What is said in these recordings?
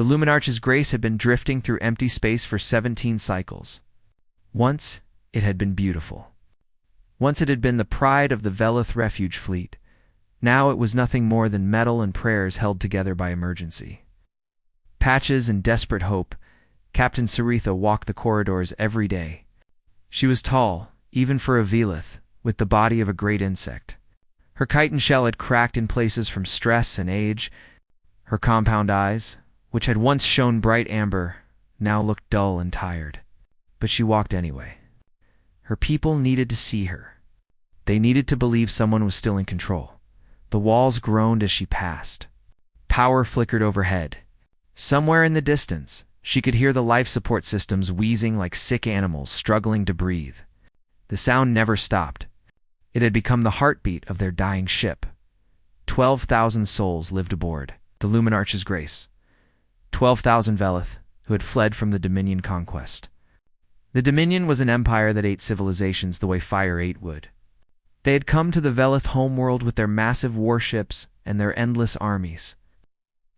The Luminarch's Grace had been drifting through empty space for 17 cycles. Once, it had been beautiful. Once it had been the pride of the Velith refuge fleet. Now it was nothing more than metal and prayers held together by emergency. Patches and desperate hope, Captain Saritha walked the corridors every day. She was tall, even for a Velith, with the body of a great insect. Her chitin shell had cracked in places from stress and age. Her compound eyes, which had once shone bright amber, now looked dull and tired. But she walked anyway. Her people needed to see her. They needed to believe someone was still in control. The walls groaned as she passed. Power flickered overhead. Somewhere in the distance, she could hear the life support systems wheezing like sick animals struggling to breathe. The sound never stopped. It had become the heartbeat of their dying ship. 12,000 souls lived aboard the Luminarch's Grace. 12,000 Velith who had fled from the Dominion conquest. The Dominion was an empire that ate civilizations the way fire ate wood. They had come to the Velith homeworld with their massive warships and their endless armies.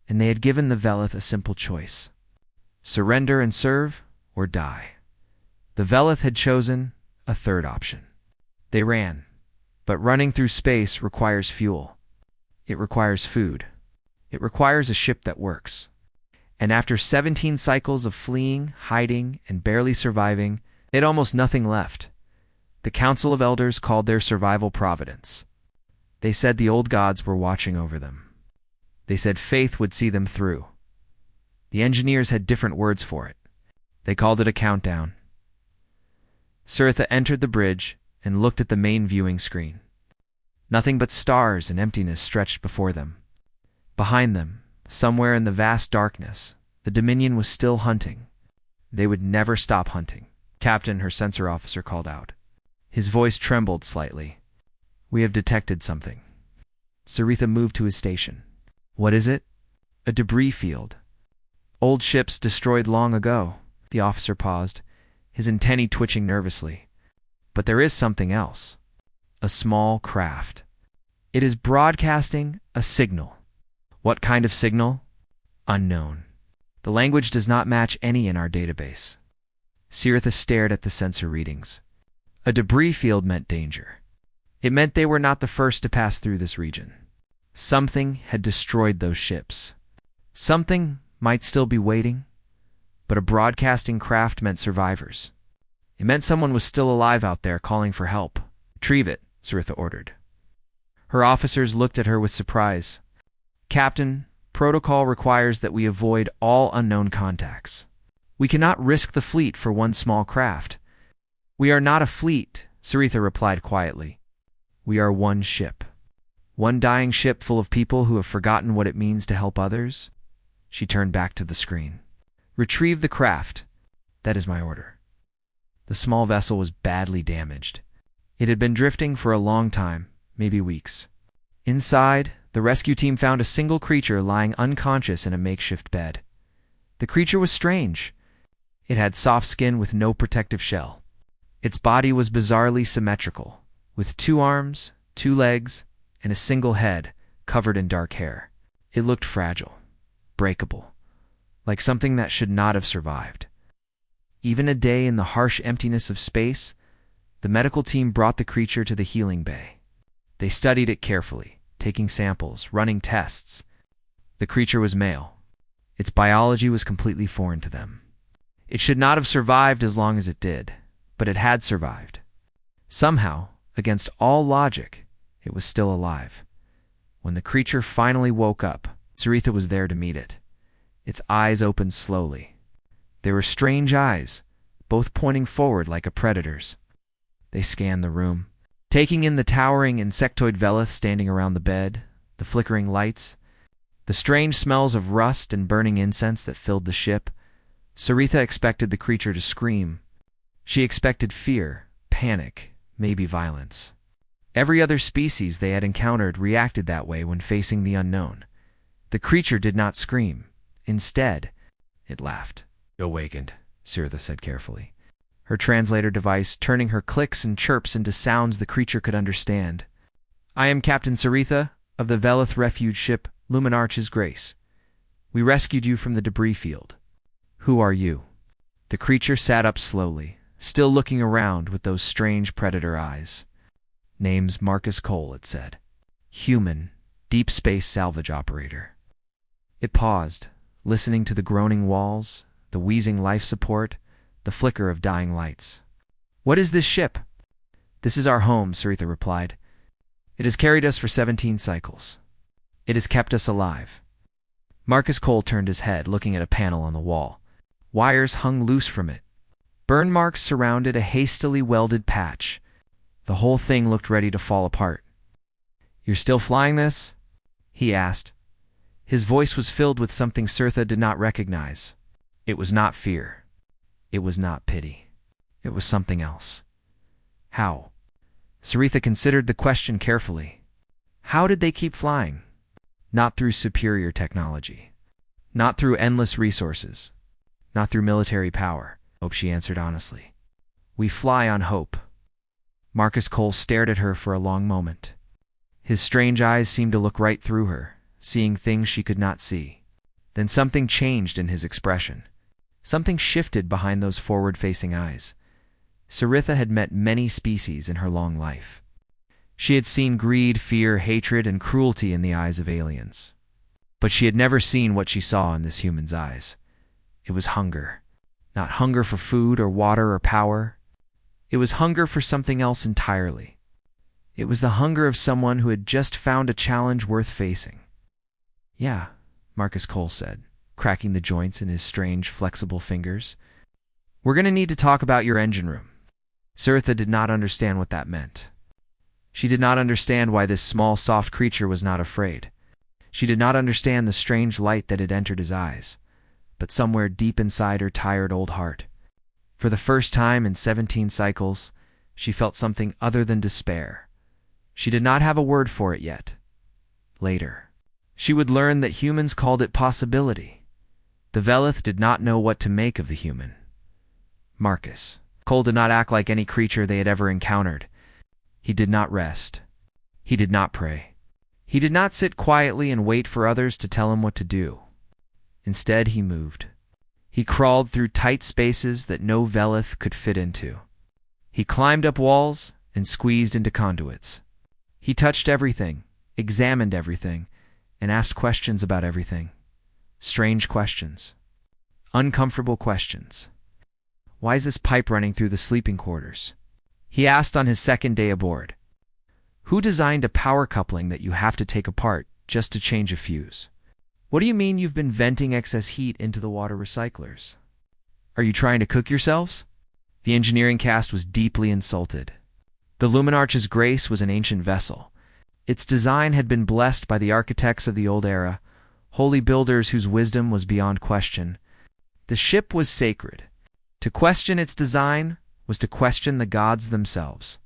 And they had given the Velith a simple choice: surrender and serve, or die. The Velith had chosen a third option. They ran, but running through space requires fuel. It requires food. It requires a ship that works. And after 17 cycles of fleeing, hiding, and barely surviving, they had almost nothing left. The Council of Elders called their survival providence. They said the old gods were watching over them. They said faith would see them through. The engineers had different words for it. They called it a countdown. Saritha entered the bridge and looked at the main viewing screen. Nothing but stars and emptiness stretched before them. Behind them, somewhere in the vast darkness, the Dominion was still hunting. They would never stop hunting. Captain, her sensor officer called out. His voice trembled slightly. We have detected something. Saritha moved to his station. What is it? A debris field. Old ships destroyed long ago. The officer paused, his antennae twitching nervously. But there is something else. A small craft. It is broadcasting a signal. What kind of signal? Unknown. The language does not match any in our database. Saritha stared at the sensor readings. A debris field meant danger. It meant they were not the first to pass through this region. Something had destroyed those ships. Something might still be waiting, but a broadcasting craft meant survivors. It meant someone was still alive out there calling for help. Retrieve it, Saritha ordered. Her officers looked at her with surprise. Captain, protocol requires that we avoid all unknown contacts. We cannot risk the fleet for one small craft. We are not a fleet, Saritha replied quietly. We are one ship. One dying ship full of people who have forgotten what it means to help others. She turned back to the screen. Retrieve the craft. That is my order. The small vessel was badly damaged. It had been drifting for a long time, maybe weeks. Inside, the rescue team found a single creature lying unconscious in a makeshift bed. The creature was strange. It had soft skin with no protective shell. Its body was bizarrely symmetrical, with 2 arms, 2 legs, and a single head covered in dark hair. It looked fragile, breakable, like something that should not have survived. Even a day in the harsh emptiness of space, the medical team brought the creature to the healing bay. They studied it carefully, taking samples, running tests. The creature was male. Its biology was completely foreign to them. It should not have survived as long as it did, but it had survived. Somehow, against all logic, it was still alive. When the creature finally woke up, Saritha was there to meet it. Its eyes opened slowly. They were strange eyes, both pointing forward like a predator's. They scanned the room, taking in the towering insectoid Velith standing around the bed, the flickering lights, the strange smells of rust and burning incense that filled the ship. Saritha expected the creature to scream. She expected fear, panic, maybe violence. Every other species they had encountered reacted that way when facing the unknown. The creature did not scream. Instead, it laughed. Awakened, Saritha said carefully, her translator device turning her clicks and chirps into sounds the creature could understand. I am Captain Saritha of the Velith refuge ship Luminarch's Grace. We rescued you from the debris field. Who are you? The creature sat up slowly, still looking around with those strange predator eyes. Name's Marcus Cole, it said. Human, deep space salvage operator. It paused, listening to the groaning walls, the wheezing life support, the flicker of dying lights. What is this ship? This is our home, Saritha replied. It has carried us for 17 cycles. It has kept us alive. Marcus Cole turned his head, looking at a panel on the wall. Wires hung loose from it. Burn marks surrounded a hastily welded patch. The whole thing looked ready to fall apart. You're still flying this? He asked. His voice was filled with something Saritha did not recognize. It was not fear. It was not pity. It was something else. How? Saritha considered the question carefully. How did they keep flying? Not through superior technology. Not through endless resources. Not through military power, she answered honestly. We fly on hope. Marcus Cole stared at her for a long moment. His strange eyes seemed to look right through her, seeing things she could not see. Then something changed in his expression. Something shifted behind those forward-facing eyes. Saritha had met many species in her long life. She had seen greed, fear, hatred, and cruelty in the eyes of aliens. But she had never seen what she saw in this human's eyes. It was hunger. Not hunger for food or water or power. It was hunger for something else entirely. It was the hunger of someone who had just found a challenge worth facing. Yeah, Marcus Cole said, cracking the joints in his strange, flexible fingers. We're going to need to talk about your engine room. Saritha did not understand what that meant. She did not understand why this small, soft creature was not afraid. She did not understand the strange light that had entered his eyes. But somewhere deep inside her tired old heart, for the first time in 17 cycles, she felt something other than despair. She did not have a word for it yet. Later, she would learn that humans called it possibility. The Velith did not know what to make of the human. Marcus Cole did not act like any creature they had ever encountered. He did not rest. He did not pray. He did not sit quietly and wait for others to tell him what to do. Instead, he moved. He crawled through tight spaces that no Velith could fit into. He climbed up walls and squeezed into conduits. He touched everything, examined everything, and asked questions about everything. Strange questions. Uncomfortable questions. Why is this pipe running through the sleeping quarters? He asked on his second day aboard. Who designed a power coupling that you have to take apart just to change a fuse? What do you mean you've been venting excess heat into the water recyclers? Are you trying to cook yourselves? The engineering cast was deeply insulted. The Luminarch's grace was an ancient vessel. Its design had been blessed by the architects of the old era, holy builders whose wisdom was beyond question. The ship was sacred. To question its design was to question the gods themselves.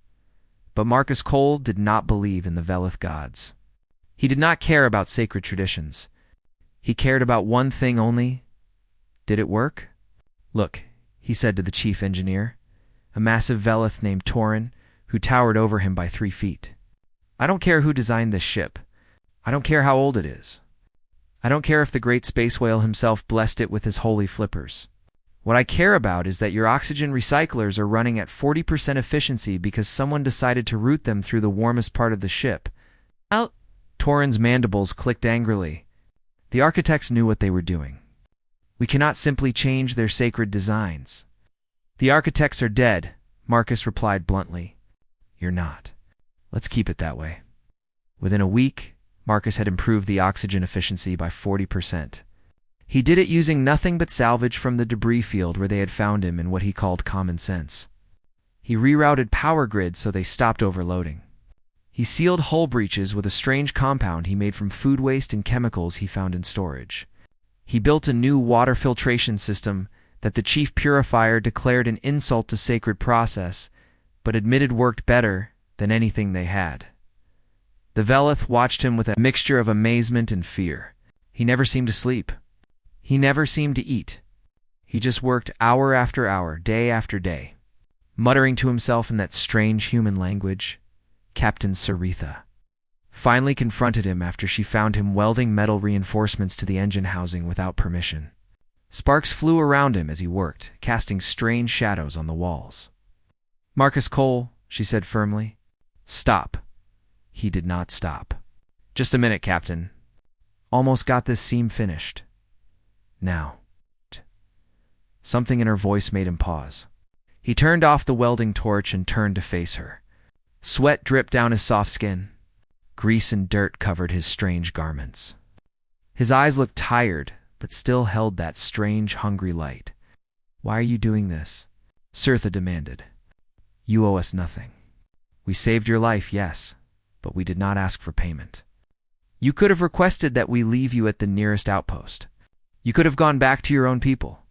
But Marcus Cole did not believe in the Velith gods. He did not care about sacred traditions. He cared about one thing only. Did it work? Look, he said to the chief engineer, a massive Velith named Torin, who towered over him by 3 feet. I don't care who designed this ship. I don't care how old it is. I don't care if the great space whale himself blessed it with his holy flippers. What I care about is that your oxygen recyclers are running at 40% efficiency because someone decided to route them through the warmest part of the ship. Torin's mandibles clicked angrily. The architects knew what they were doing. We cannot simply change their sacred designs. The architects are dead, Marcus replied bluntly. You're not. Let's keep it that way. Within a week, Marcus had improved the oxygen efficiency by 40%. He did it using nothing but salvage from the debris field where they had found him in what he called common sense. He rerouted power grids so they stopped overloading. He sealed hull breaches with a strange compound he made from food waste and chemicals he found in storage. He built a new water filtration system that the chief purifier declared an insult to sacred process, but admitted worked better than anything they had. The Velith watched him with a mixture of amazement and fear. He never seemed to sleep. He never seemed to eat. He just worked hour after hour, day after day, muttering to himself in that strange human language, Captain Saritha. finally confronted him after she found him welding metal reinforcements to the engine housing without permission. Sparks flew around him as he worked, casting strange shadows on the walls. "Marcus Cole," she said firmly. "Stop." He did not stop. "Just a minute, Captain. Almost got this seam finished. Now." Something in her voice made him pause. He turned off the welding torch and turned to face her. Sweat dripped down his soft skin. Grease and dirt covered his strange garments. His eyes looked tired, but still held that strange, hungry light. "Why are you doing this?" Sirtha demanded. "You owe us nothing. We saved your life, yes, but we did not ask for payment. You could have requested that we leave you at the nearest outpost. You could have gone back to your own people.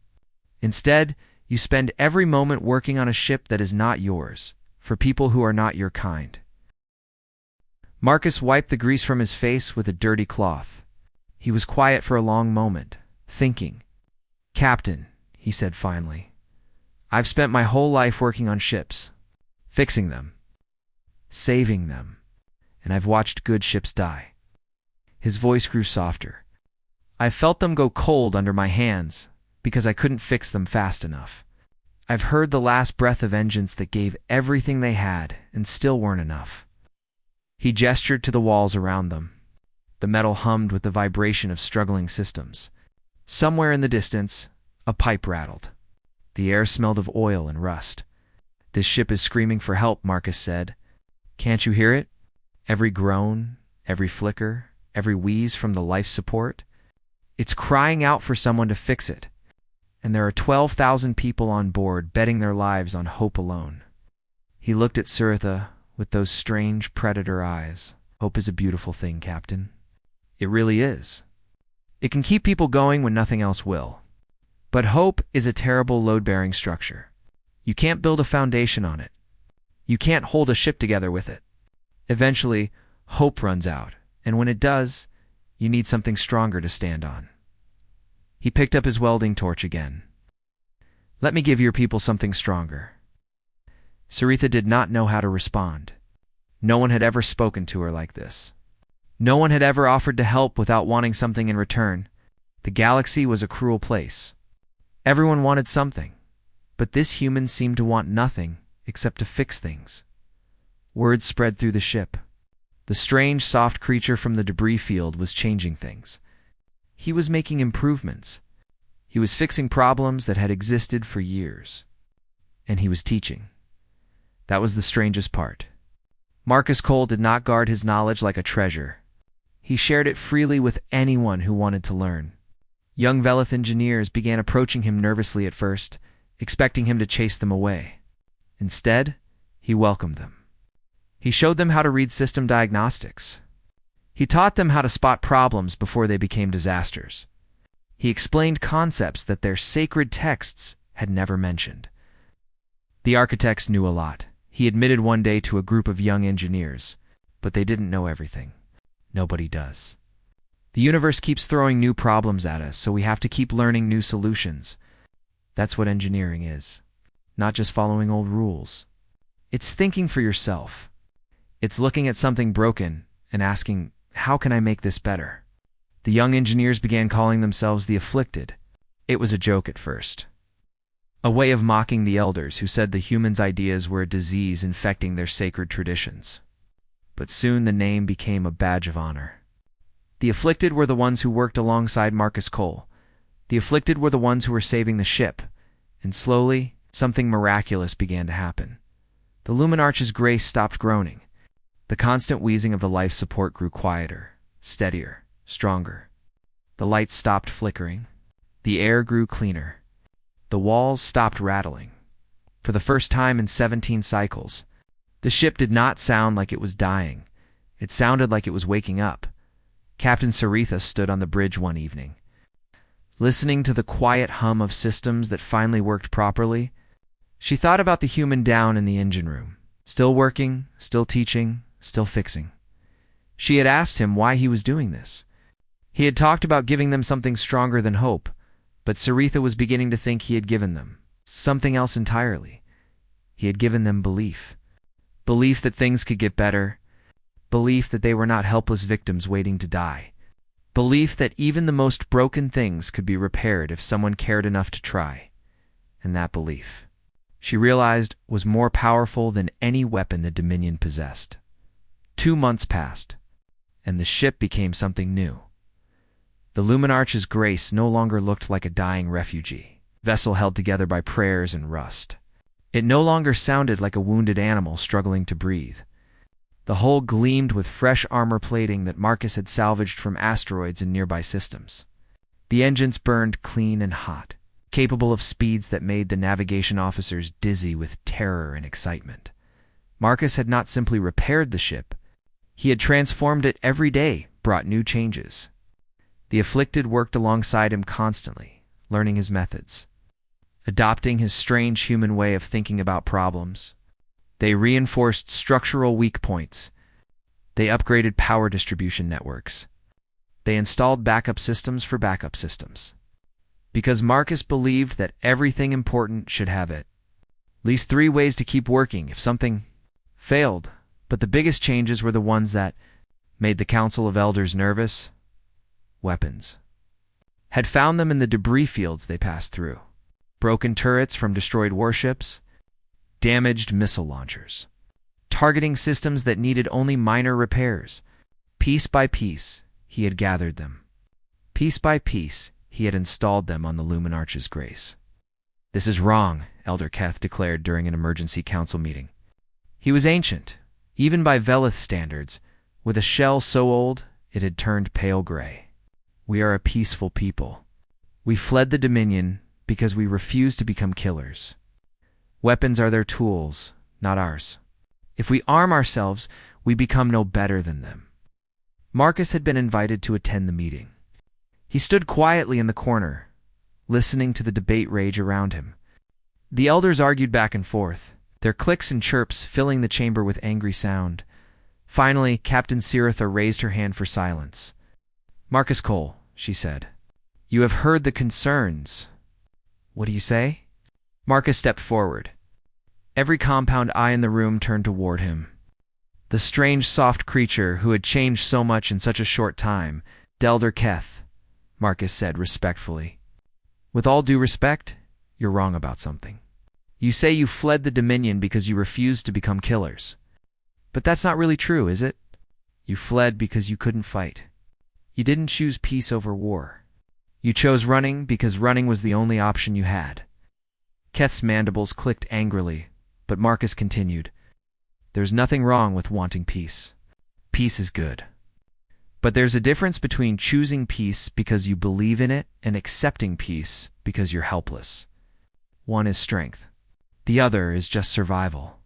Instead, you spend every moment working on a ship that is not yours, for people who are not your kind." Marcus wiped the grease from his face with a dirty cloth. He was quiet for a long moment, thinking. "Captain," he said finally, "I've spent my whole life working on ships, fixing them, saving them, and I've watched good ships die." His voice grew softer. "I've felt them go cold under my hands because I couldn't fix them fast enough. I've heard the last breath of engines that gave everything they had and still weren't enough." He gestured to the walls around them. The metal hummed with the vibration of struggling systems. Somewhere in the distance, a pipe rattled. The air smelled of oil and rust. "This ship is screaming for help," Marcus said. "Can't you hear it? Every groan, every flicker, every wheeze from the life support. It's crying out for someone to fix it. And there are 12,000 people on board betting their lives on hope alone." He looked at Sirtha with those strange predator eyes. "Hope is a beautiful thing, Captain. It really is. It can keep people going when nothing else will. But hope is a terrible load-bearing structure. You can't build a foundation on it. You can't hold a ship together with it. Eventually, hope runs out, and when it does, you need something stronger to stand on." He picked up his welding torch again. "Let me give your people something stronger." Sirtha did not know how to respond. No one had ever spoken to her like this. No one had ever offered to help without wanting something in return. The galaxy was a cruel place. Everyone wanted something, but this human seemed to want nothing except to fix things. Word spread through the ship. The strange, soft creature from the debris field was changing things. He was making improvements. He was fixing problems that had existed for years. And he was teaching. That was the strangest part. Marcus Cole did not guard his knowledge like a treasure. He shared it freely with anyone who wanted to learn. Young Velith engineers began approaching him nervously at first, expecting him to chase them away. Instead, he welcomed them. He showed them how to read system diagnostics. He taught them how to spot problems before they became disasters. He explained concepts that their sacred texts had never mentioned. The architects knew a lot. He admitted one day to a group of young engineers, but they didn't know everything. Nobody does. The universe keeps throwing new problems at us, so we have to keep learning new solutions. That's what engineering is. Not just following old rules. It's thinking for yourself. It's looking at something broken and asking, how can I make this better? The young engineers began calling themselves the Afflicted. It was a joke at first. A way of mocking the elders who said the humans' ideas were a disease infecting their sacred traditions. But soon the name became a badge of honor. The Afflicted were the ones who worked alongside Marcus Cole. The Afflicted were the ones who were saving the ship. And slowly, something miraculous began to happen. The Luminarch's grace stopped groaning. The constant wheezing of the life support grew quieter, steadier, stronger. The lights stopped flickering. The air grew cleaner. The walls stopped rattling. For the first time in 17 cycles, the ship did not sound like it was dying. It sounded like it was waking up. Captain Sirtha stood on the bridge one evening. Listening to the quiet hum of systems that finally worked properly, she thought about the human down in the engine room, still working, still teaching, still fixing. She had asked him why he was doing this. He had talked about giving them something stronger than hope, but Sirtha was beginning to think he had given them something else entirely. He had given them belief. Belief that things could get better. belief that they were not helpless victims waiting to die, belief that even the most broken things could be repaired if someone cared enough to try. And that belief, she realized, was more powerful than any weapon the Dominion possessed. 2 months passed, and the ship became something new. The Luminarch's Grace no longer looked like a dying refugee, vessel held together by prayers and rust. It no longer sounded like a wounded animal struggling to breathe. The hull gleamed with fresh armor plating that Marcus had salvaged from asteroids and nearby systems. The engines burned clean and hot, capable of speeds that made the navigation officers dizzy with terror and excitement. Marcus had not simply repaired the ship. He had transformed it every day, brought new changes. The afflicted worked alongside him constantly, learning his methods, adopting his strange human way of thinking about problems. They reinforced structural weak points. They upgraded power distribution networks. They installed backup systems for backup systems. Because Marcus believed that everything important should have it. At least 3 ways to keep working if something failed. But the biggest changes were the ones that made the Council of Elders nervous. Weapons. Had found them in the debris fields they passed through. Broken turrets from destroyed warships. Damaged missile launchers. Targeting systems that needed only minor repairs. Piece by piece, he had gathered them. Piece by piece, he had installed them on the Luminarch's Grace. "This is wrong," Elder Keth declared during an emergency council meeting. He was ancient, even by Velith standards, with a shell so old it had turned pale gray. "We are a peaceful people. We fled the Dominion because we refused to become killers. Weapons are their tools, not ours. If we arm ourselves, we become no better than them." Marcus had been invited to attend the meeting. He stood quietly in the corner, listening to the debate rage around him. The elders argued back and forth, their clicks and chirps filling the chamber with angry sound. Finally, Captain Siritha raised her hand for silence. "Marcus Cole," she said, "you have heard the concerns." "What do you say?" Marcus stepped forward. Every compound eye in the room turned toward him. The strange, soft creature who had changed so much in such a short time, Delder Keth, Marcus said respectfully. "With all due respect, you're wrong about something. You say you fled the Dominion because you refused to become killers. But that's not really true, is it? You fled because you couldn't fight. You didn't choose peace over war. You chose running because running was the only option you had." Keth's mandibles clicked angrily, but Marcus continued. "There's nothing wrong with wanting peace. Peace is good. But there's a difference between choosing peace because you believe in it and accepting peace because you're helpless. One is strength. The other is just survival."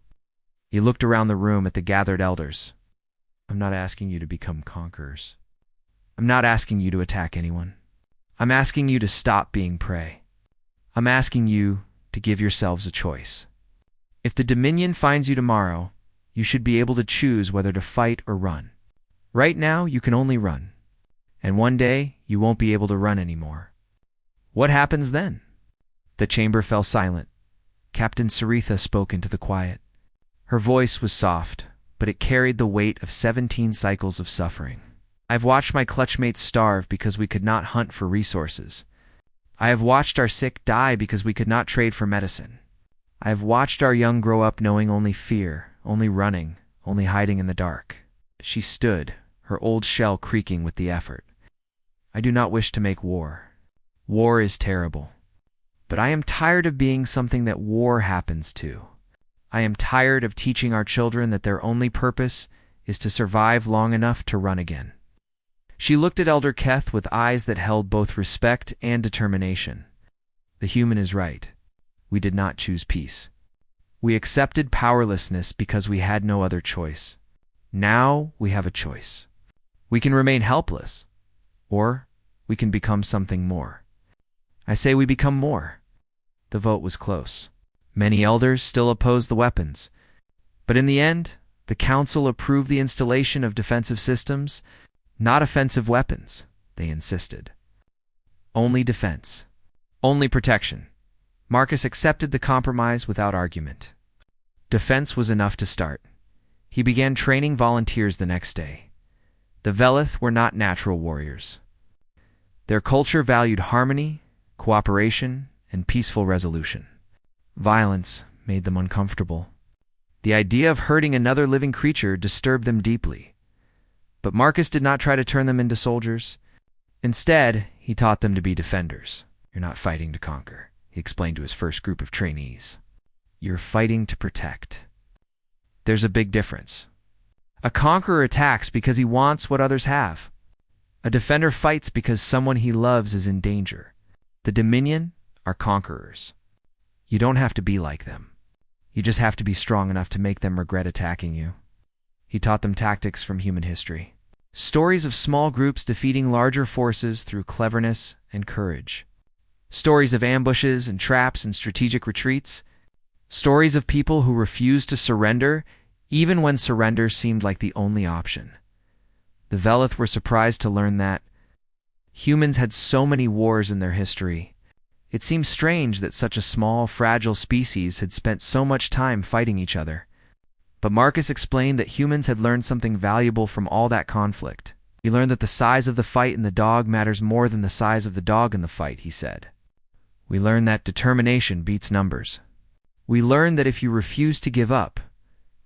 He looked around the room at the gathered elders. "I'm not asking you to become conquerors. I'm not asking you to attack anyone. I'm asking you to stop being prey. I'm asking you to give yourselves a choice. If the Dominion finds you tomorrow, you should be able to choose whether to fight or run. Right now, you can only run. And one day, you won't be able to run anymore. What happens then?" The chamber fell silent. Captain Siritha spoke into the quiet. Her voice was soft, but it carried the weight of 17 cycles of suffering. "I've watched my clutchmates starve because we could not hunt for resources. I have watched our sick die because we could not trade for medicine. I have watched our young grow up knowing only fear, only running, only hiding in the dark." She stood, her old shell creaking with the effort. "I do not wish to make war. War is terrible. But I am tired of being something that war happens to. I am tired of teaching our children that their only purpose is to survive long enough to run again." She looked at Elder Keth with eyes that held both respect and determination. "The human is right. We did not choose peace. We accepted powerlessness because we had no other choice. Now we have a choice. We can remain helpless, or we can become something more. I say we become more." The vote was close. Many elders still opposed the weapons. But in the end, the council approved the installation of defensive systems, not offensive weapons, they insisted. Only defense. Only protection. Marcus accepted the compromise without argument. Defense was enough to start. He began training volunteers the next day. The Velith were not natural warriors. Their culture valued harmony, cooperation, and peaceful resolution. Violence made them uncomfortable. The idea of hurting another living creature disturbed them deeply. But Marcus did not try to turn them into soldiers. Instead, he taught them to be defenders. You're not fighting to conquer, he explained to his first group of trainees. You're fighting to protect. There's a big difference. A conqueror attacks because he wants what others have. A defender fights because someone he loves is in danger. The Dominion are conquerors. You don't have to be like them. You just have to be strong enough to make them regret attacking you. He taught them tactics from human history. Stories of small groups defeating larger forces through cleverness and courage. Stories of ambushes and traps and strategic retreats. Stories of people who refused to surrender even when surrender seemed like the only option. The Velith were surprised to learn that humans had so many wars in their history. It seemed strange that such a small, fragile species had spent so much time fighting each other. But Marcus explained that humans had learned something valuable from all that conflict. We learned that the size of the fight in the dog matters more than the size of the dog in the fight, he said. We learned that determination beats numbers. We learned that if you refuse to give up,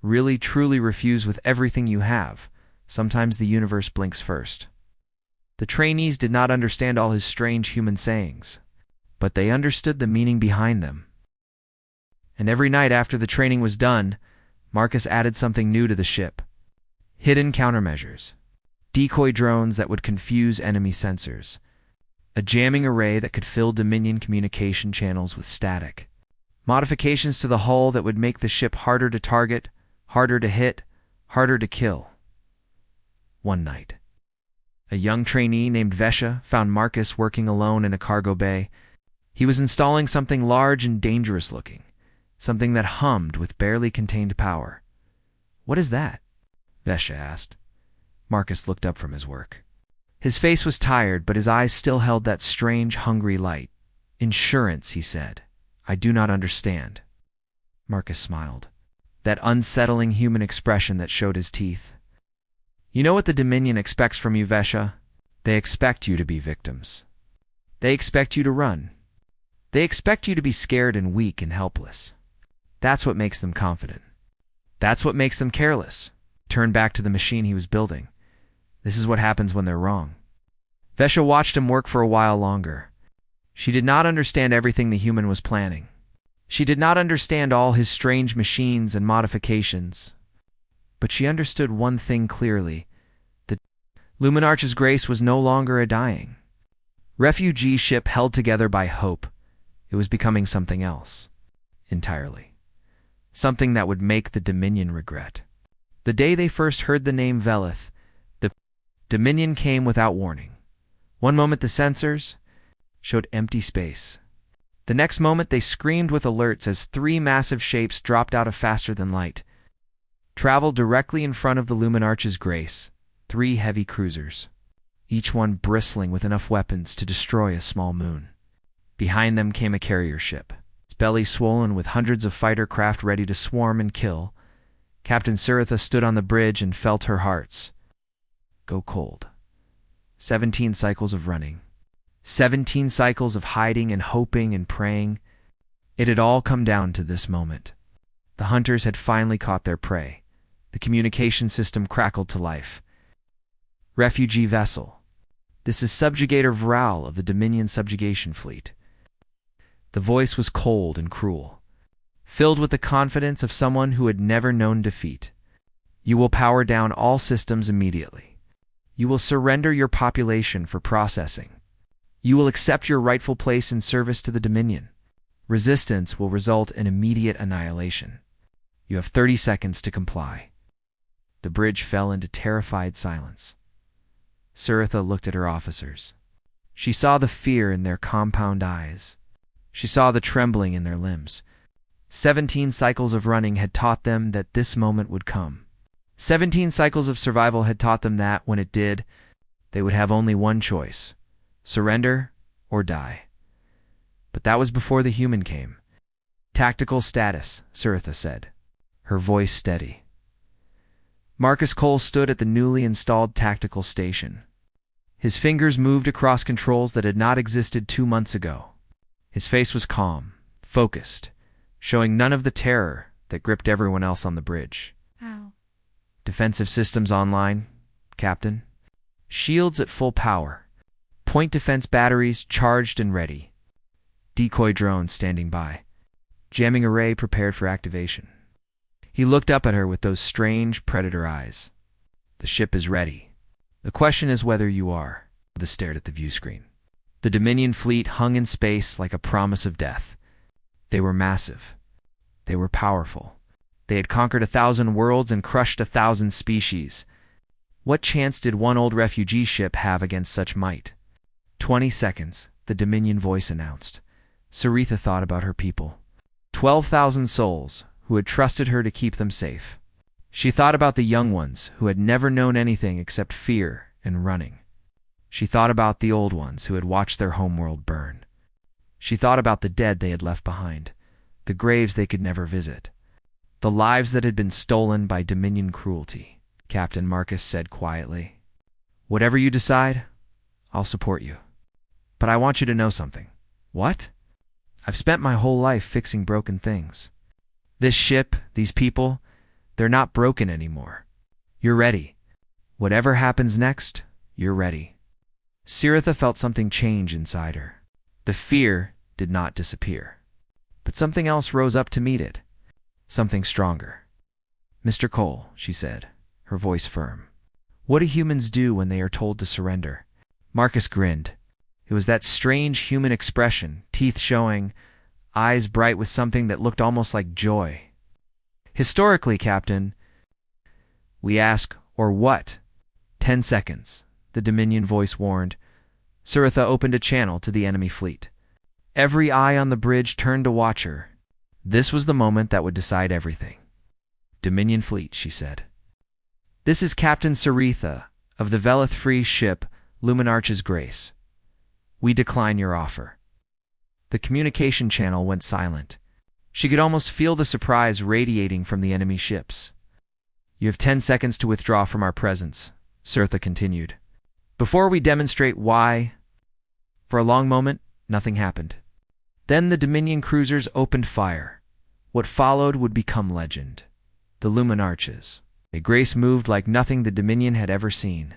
really truly refuse with everything you have, sometimes the universe blinks first. The trainees did not understand all his strange human sayings, but they understood the meaning behind them. And every night after the training was done, Marcus added something new to the ship. Hidden countermeasures. Decoy drones that would confuse enemy sensors. A jamming array that could fill Dominion communication channels with static. Modifications to the hull that would make the ship harder to target, harder to hit, harder to kill. One night, a young trainee named Vesha found Marcus working alone in a cargo bay. He was installing something large and dangerous looking, something that hummed with barely contained power. "What is that?" Vesha asked. Marcus looked up from his work. His face was tired, but his eyes still held that strange, hungry light. "Insurance," he said. "I do not understand." Marcus smiled. That unsettling human expression that showed his teeth. "You know what the Dominion expects from you, Vesha? They expect you to be victims. They expect you to run. They expect you to be scared and weak and helpless. That's what makes them confident. That's what makes them careless." Turn back to the machine he was building. "This is what happens when they're wrong." Vesha watched him work for a while longer. She did not understand everything the human was planning. She did not understand all his strange machines and modifications. But she understood one thing clearly. The Luminarch's grace was no longer a dying refugee ship held together by hope. It was becoming something else. Entirely. Something that would make the Dominion regret. The day they first heard the name Velith, the Dominion came without warning. One moment the sensors showed empty space. The next moment they screamed with alerts as three massive shapes dropped out of faster than light. Traveled directly in front of the Luminarch's grace, three heavy cruisers, each one bristling with enough weapons to destroy a small moon. Behind them came a carrier ship, its belly swollen with hundreds of fighter craft ready to swarm and kill. Captain Suritha stood on the bridge and felt her hearts go cold. 17 cycles of running. 17 cycles of hiding and hoping and praying. It had all come down to this moment. The hunters had finally caught their prey. The communication system crackled to life. "Refugee vessel. This is Subjugator Vral of the Dominion Subjugation Fleet." The voice was cold and cruel, filled with the confidence of someone who had never known defeat. "You will power down all systems immediately. You will surrender your population for processing. You will accept your rightful place in service to the Dominion. Resistance will result in immediate annihilation. You have 30 seconds to comply." The bridge fell into terrified silence. Suritha looked at her officers. She saw the fear in their compound eyes. She saw the trembling in their limbs. 17 cycles of running had taught them that this moment would come. 17 cycles of survival had taught them that, when it did, they would have only one choice: surrender or die. But that was before the human came. "Tactical status," Suritha said, her voice steady. Marcus Cole stood at the newly installed tactical station. His fingers moved across controls that had not existed 2 months ago. His face was calm, focused, showing none of the terror that gripped everyone else on the bridge. Ow. Defensive systems online, Captain. Shields at full power. Point defense batteries charged and ready. Decoy drones standing by. Jamming array prepared for activation. He looked up at her with those strange predator eyes. The ship is ready. The question is whether you are. They stared at the view screen. The Dominion fleet hung in space like a promise of death. They were massive. They were powerful. They had conquered 1,000 worlds and crushed 1,000 species. What chance did one old refugee ship have against such might? 20 seconds, the Dominion voice announced. Saritha thought about her people. 12,000 souls who had trusted her to keep them safe. She thought about the young ones who had never known anything except fear and running. She thought about the old ones who had watched their homeworld burn. She thought about the dead they had left behind, the graves they could never visit, the lives that had been stolen by Dominion cruelty. Captain Marcus said quietly, "Whatever you decide, I'll support you. But I want you to know something." "What?" "I've spent my whole life fixing broken things. This ship, these people, they're not broken anymore. You're ready. Whatever happens next, you're ready." Saritha felt something change inside her. The fear did not disappear. But something else rose up to meet it. Something stronger. "Mr. Cole," she said, her voice firm. "What do humans do when they are told to surrender?" Marcus grinned. It was that strange human expression, teeth showing, eyes bright with something that looked almost like joy. "Historically, Captain, we ask, or what?" 10 seconds, the Dominion voice warned. Saritha opened a channel to the enemy fleet. Every eye on the bridge turned to watch her. This was the moment that would decide everything. "Dominion fleet," she said. "This is Captain Saritha of the Velith-free ship Luminarch's Grace. We decline your offer." The communication channel went silent. She could almost feel the surprise radiating from the enemy ships. "You have 10 seconds to withdraw from our presence," Saritha continued. "Before we demonstrate why." For a long moment, nothing happened. Then the Dominion cruisers opened fire. What followed would become legend. The Luminarches. A Grace moved like nothing the Dominion had ever seen.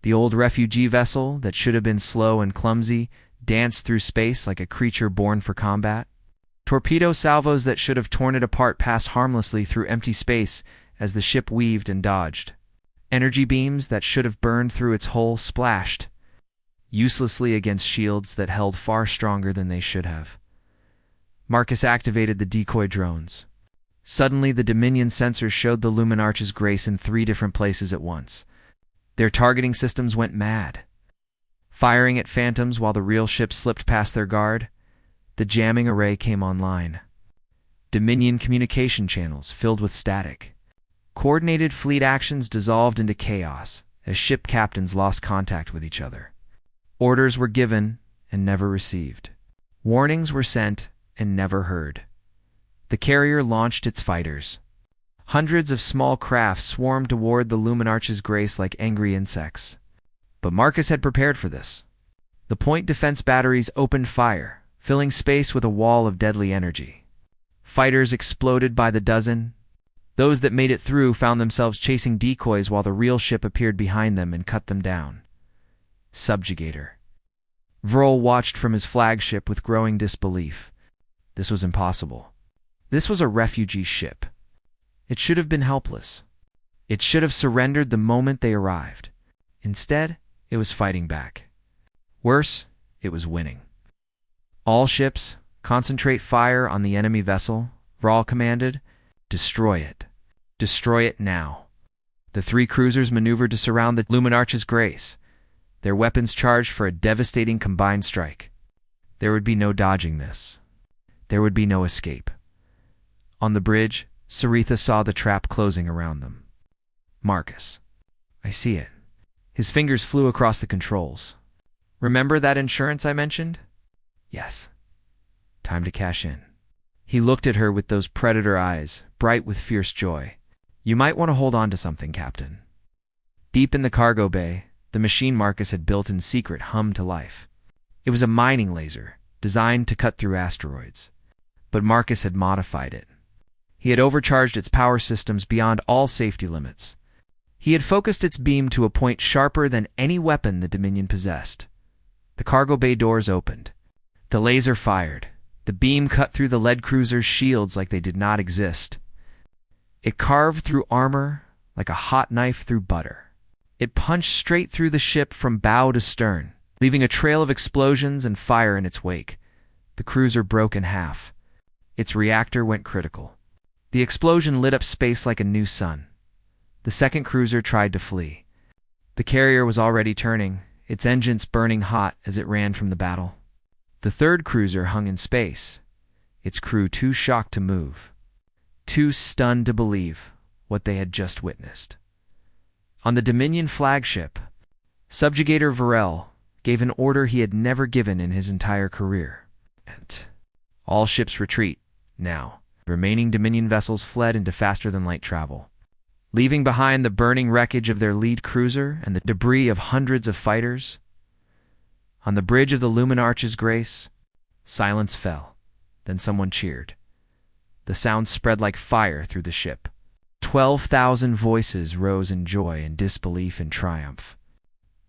The old refugee vessel that should have been slow and clumsy danced through space like a creature born for combat. Torpedo salvos that should have torn it apart passed harmlessly through empty space as the ship weaved and dodged. Energy beams that should have burned through its hull splashed uselessly against shields that held far stronger than they should have. Marcus activated the decoy drones. Suddenly, the Dominion sensors showed the Luminarch's Grace in 3 different places at once. Their targeting systems went mad, firing at phantoms while the real ship slipped past their guard. The jamming array came online. Dominion communication channels filled with static. Coordinated fleet actions dissolved into chaos as ship captains lost contact with each other. Orders were given and never received. Warnings were sent and never heard. The carrier launched its fighters. Hundreds of small craft swarmed toward the Luminarch's Grace like angry insects. But Marcus had prepared for this. The point defense batteries opened fire, filling space with a wall of deadly energy. Fighters exploded by the dozen. Those that made it through found themselves chasing decoys while the real ship appeared behind them and cut them down. Subjugator. Vrol watched from his flagship with growing disbelief. This was impossible. This was a refugee ship. It should have been helpless. It should have surrendered the moment they arrived. Instead, it was fighting back. Worse, it was winning. "All ships, concentrate fire on the enemy vessel," Vrol commanded. "Destroy it. Destroy it now." The 3 cruisers maneuvered to surround the Luminarch's Grace, their weapons charged for a devastating combined strike. There would be no dodging this. There would be no escape. On the bridge, Saritha saw the trap closing around them. "Marcus, I see it." His fingers flew across the controls. "Remember that insurance I mentioned?" "Yes." "Time to cash in." He looked at her with those predator eyes, bright with fierce joy. You might want to hold on to something, Captain. Deep in the cargo bay, the machine Marcus had built in secret hummed to life. It was a mining laser, designed to cut through asteroids. But Marcus had modified it. He had overcharged its power systems beyond all safety limits. He had focused its beam to a point sharper than any weapon the Dominion possessed. The cargo bay doors opened. The laser fired. The beam cut through the lead cruiser's shields like they did not exist. It carved through armor like a hot knife through butter. It punched straight through the ship from bow to stern, leaving a trail of explosions and fire in its wake. The cruiser broke in half. Its reactor went critical. The explosion lit up space like a new sun. The second cruiser tried to flee. The carrier was already turning, its engines burning hot as it ran from the battle. The third cruiser hung in space, its crew too shocked to move, too stunned to believe what they had just witnessed. On the Dominion flagship, Subjugator Varel gave an order he had never given in his entire career. All ships retreat, now. Remaining Dominion vessels fled into faster-than-light travel, leaving behind the burning wreckage of their lead cruiser and the debris of hundreds of fighters. On the bridge of the Luminarch's Grace, silence fell. Then someone cheered. The sound spread like fire through the ship. 12,000 voices rose in joy and disbelief and triumph.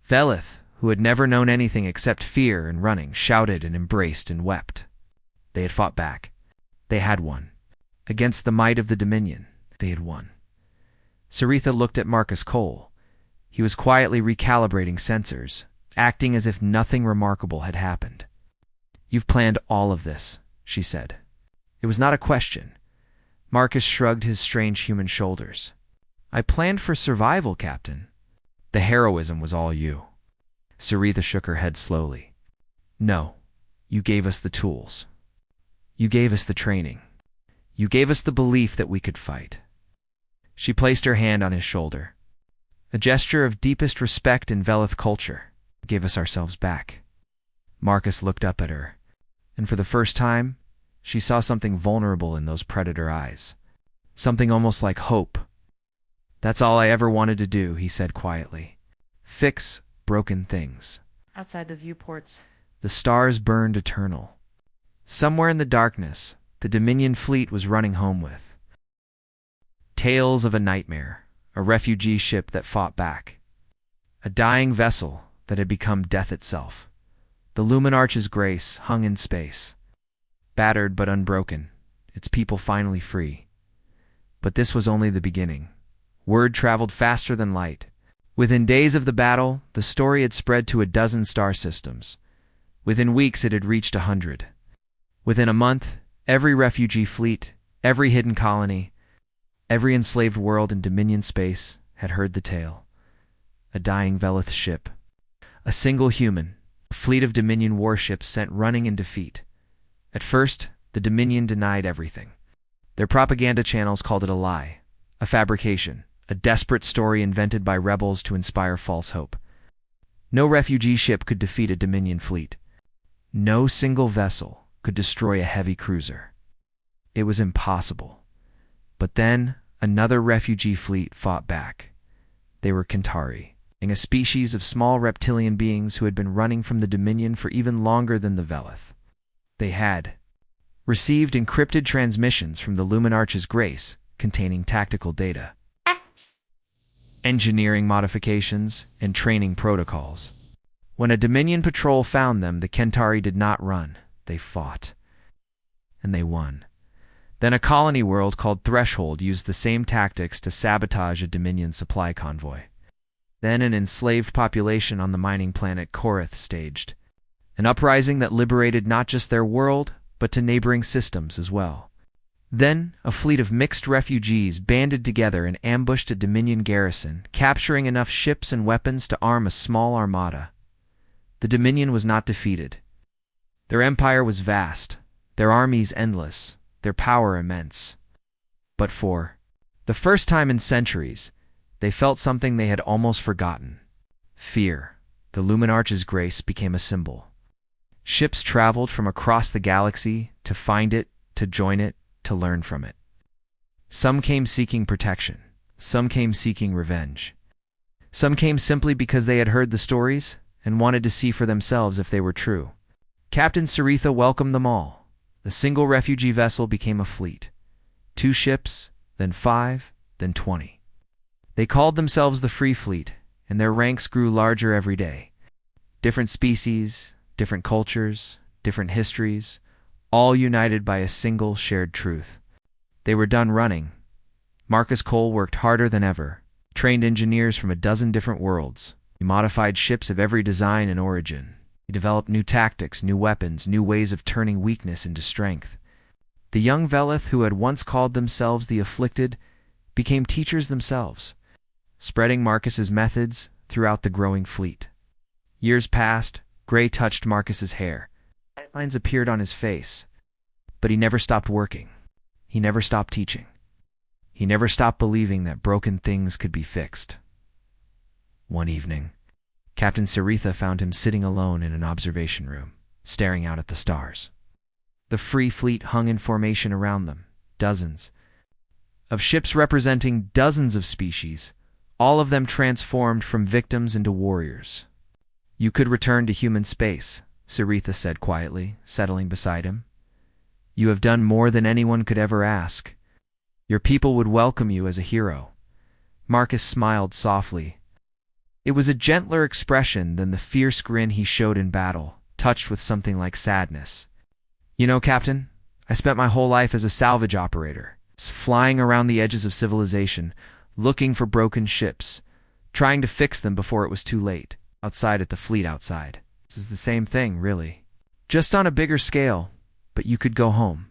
Velith, who had never known anything except fear and running, shouted and embraced and wept. They had fought back. They had won. Against the might of the Dominion, they had won. Saritha looked at Marcus Cole. He was quietly recalibrating sensors, acting as if nothing remarkable had happened. "You've planned all of this," she said. It was not a question. Marcus shrugged his strange human shoulders. "I planned for survival, Captain. The heroism was all you." Saritha shook her head slowly. "No, you gave us the tools. You gave us the training. You gave us the belief that we could fight." She placed her hand on his shoulder. A gesture of deepest respect in Velith culture. "Give us ourselves back." Marcus looked up at her, and for the first time, she saw something vulnerable in those predator eyes. Something almost like hope. "That's all I ever wanted to do," he said quietly. "Fix broken things." Outside the viewports, the stars burned eternal. Somewhere in the darkness, the Dominion fleet was running home with tales of a nightmare, a refugee ship that fought back, a dying vessel that had become death itself. The Luminarch's Grace hung in space, battered but unbroken, its people finally free. But this was only the beginning. Word traveled faster than light. Within days of the battle, the story had spread to a dozen star systems. Within weeks, it had reached 100. Within a month, every refugee fleet, every hidden colony, every enslaved world in Dominion space had heard the tale. A dying Velith ship. A single human. A fleet of Dominion warships sent running in defeat. At first, the Dominion denied everything. Their propaganda channels called it a lie, a fabrication, a desperate story invented by rebels to inspire false hope. No refugee ship could defeat a Dominion fleet. No single vessel could destroy a heavy cruiser. It was impossible. But then, another refugee fleet fought back. They were Kentari, a species of small reptilian beings who had been running from the Dominion for even longer than the Velith. They had received encrypted transmissions from the Luminarch's Grace containing tactical data, engineering modifications, and training protocols. When a Dominion patrol found them, the Kentari did not run. They fought. And they won. Then a colony world called Threshold used the same tactics to sabotage a Dominion supply convoy. Then an enslaved population on the mining planet Korath staged an uprising that liberated not just their world, but to neighboring systems as well. Then a fleet of mixed refugees banded together and ambushed a Dominion garrison, capturing enough ships and weapons to arm a small armada. The Dominion was not defeated. Their empire was vast, their armies endless, their power immense. But for the first time in centuries, they felt something they had almost forgotten. Fear. The Luminarch's Grace became a symbol. Ships traveled from across the galaxy to find it, to join it, to learn from it. Some came seeking protection. Some came seeking revenge. Some came simply because they had heard the stories and wanted to see for themselves if they were true. Captain Saritha welcomed them all. The single refugee vessel became a fleet. 2 ships, then 5, then 20. They called themselves the Free Fleet, and their ranks grew larger every day. Different species, different cultures, different histories, all united by a single shared truth. They were done running. Marcus Cole worked harder than ever, trained engineers from a dozen different worlds. He modified ships of every design and origin. He developed new tactics, new weapons, new ways of turning weakness into strength. The young Velith who had once called themselves the Afflicted became teachers themselves, spreading Marcus's methods throughout the growing fleet. Years passed, gray touched Marcus's hair. Lines appeared on his face, but he never stopped working. He never stopped teaching. He never stopped believing that broken things could be fixed. One evening, Captain Saritha found him sitting alone in an observation room, staring out at the stars. The Free Fleet hung in formation around them, dozens of ships representing dozens of species, all of them transformed from victims into warriors. "You could return to human space," Saritha said quietly, settling beside him. "You have done more than anyone could ever ask. Your people would welcome you as a hero." Marcus smiled softly. It was a gentler expression than the fierce grin he showed in battle, touched with something like sadness. "You know, Captain, I spent my whole life as a salvage operator, flying around the edges of civilization, looking for broken ships, trying to fix them before it was too late, outside at the fleet outside. This is the same thing, really. Just on a bigger scale, but you could go home.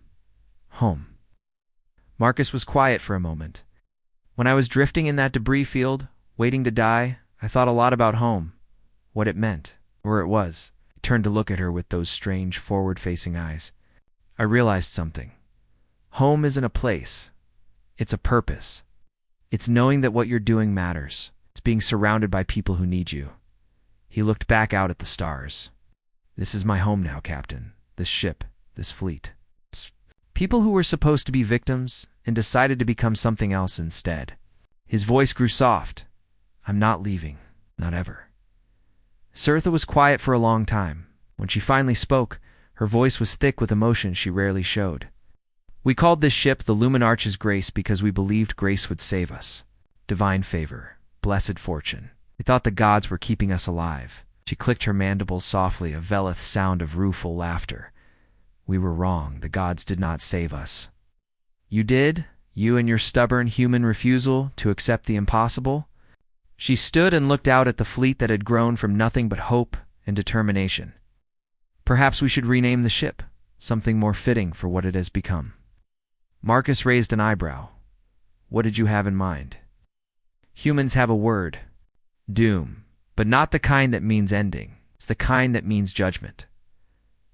Home." Marcus was quiet for a moment. "When I was drifting in that debris field, waiting to die, I thought a lot about home, what it meant, where it was." He turned to look at her with those strange, forward-facing eyes. "I realized something. Home isn't a place. It's a purpose. It's knowing that what you're doing matters. It's being surrounded by people who need you." He looked back out at the stars. "This is my home now, Captain. This ship, this fleet. People who were supposed to be victims and decided to become something else instead." His voice grew soft. "I'm not leaving. Not ever." Saritha was quiet for a long time. When she finally spoke, her voice was thick with emotion she rarely showed. "We called this ship the Luminarch's Grace because we believed grace would save us. Divine favor, blessed fortune. We thought the gods were keeping us alive." She clicked her mandibles softly, a Velith sound of rueful laughter. "We were wrong. The gods did not save us. You did, you and your stubborn human refusal to accept the impossible." She stood and looked out at the fleet that had grown from nothing but hope and determination. "Perhaps we should rename the ship, something more fitting for what it has become." Marcus raised an eyebrow. "What did you have in mind?" "Humans have a word. Doom. But not the kind that means ending. It's the kind that means judgment.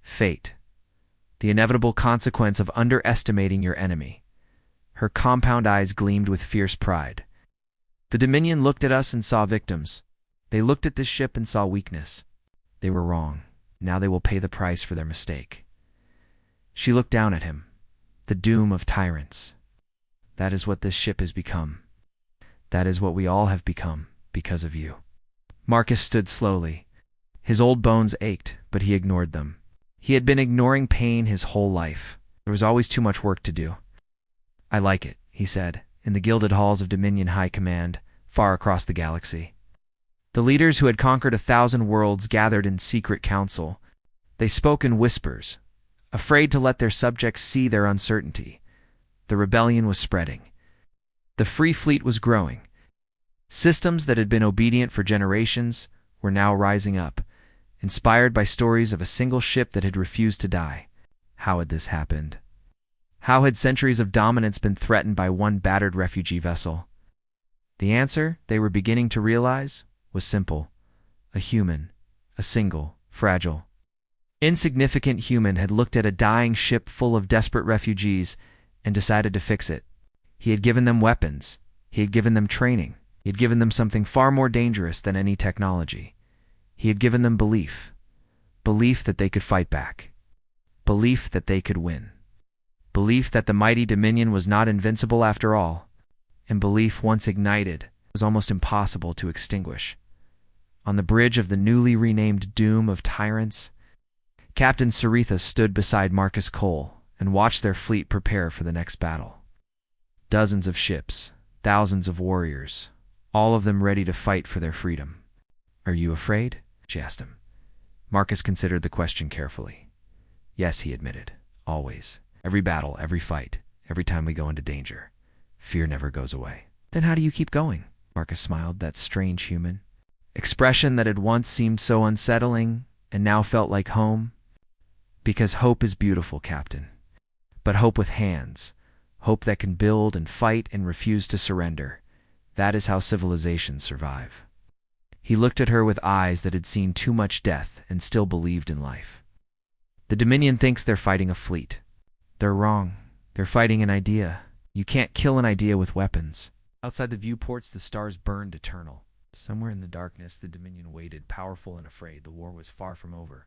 Fate. The inevitable consequence of underestimating your enemy." Her compound eyes gleamed with fierce pride. "The Dominion looked at us and saw victims. They looked at this ship and saw weakness. They were wrong. Now they will pay the price for their mistake." She looked down at him. "The doom of tyrants. That is what this ship has become. That is what we all have become because of you." Marcus stood slowly. His old bones ached, but he ignored them. He had been ignoring pain his whole life. There was always too much work to do. "I like it," he said, in the gilded halls of Dominion High Command, far across the galaxy. The leaders who had conquered 1,000 worlds gathered in secret council. They spoke in whispers, afraid to let their subjects see their uncertainty. The rebellion was spreading. The Free Fleet was growing. Systems that had been obedient for generations were now rising up, inspired by stories of a single ship that had refused to die. How had this happened? How had centuries of dominance been threatened by one battered refugee vessel? The answer, they were beginning to realize, was simple. A human, a single, fragile, insignificant human had looked at a dying ship full of desperate refugees and decided to fix it. He had given them weapons. He had given them training. He had given them something far more dangerous than any technology. He had given them belief. Belief that they could fight back. Belief that they could win. Belief that the mighty Dominion was not invincible after all. and belief once ignited was almost impossible to extinguish. On the bridge of the newly renamed Doom of Tyrants, Captain Saritha stood beside Marcus Cole and watched their fleet prepare for the next battle. Dozens of ships, thousands of warriors, all of them ready to fight for their freedom. "Are you afraid?" she asked him. Marcus considered the question carefully. "Yes," he admitted. "Always. Every battle, every fight, every time we go into danger. Fear never goes away." "Then how do you keep going?" Marcus smiled, that strange human expression that had once seemed so unsettling and now felt like home. "Because hope is beautiful, Captain. But hope with hands. Hope that can build and fight and refuse to surrender. That is how civilizations survive." He looked at her with eyes that had seen too much death and still believed in life. "The Dominion thinks they're fighting a fleet. They're wrong. They're fighting an idea. You can't kill an idea with weapons." Outside the viewports, the stars burned eternal. Somewhere in the darkness, the Dominion waited, powerful and afraid. The war was far from over.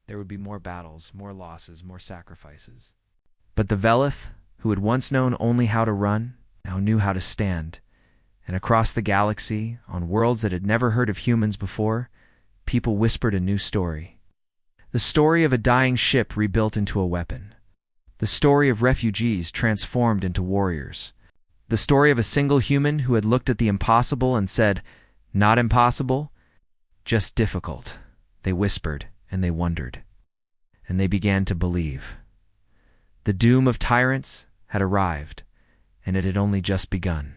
There would be more battles, more losses, more sacrifices. But the Velith, who had once known only how to run, now knew how to stand. And across the galaxy, on worlds that had never heard of humans before, people whispered a new story. The story of a dying ship rebuilt into a weapon. The story of refugees transformed into warriors. The story of a single human who had looked at the impossible and said, "Not impossible, just difficult." They whispered, and they wondered. And they began to believe. The doom of tyrants had arrived, and it had only just begun.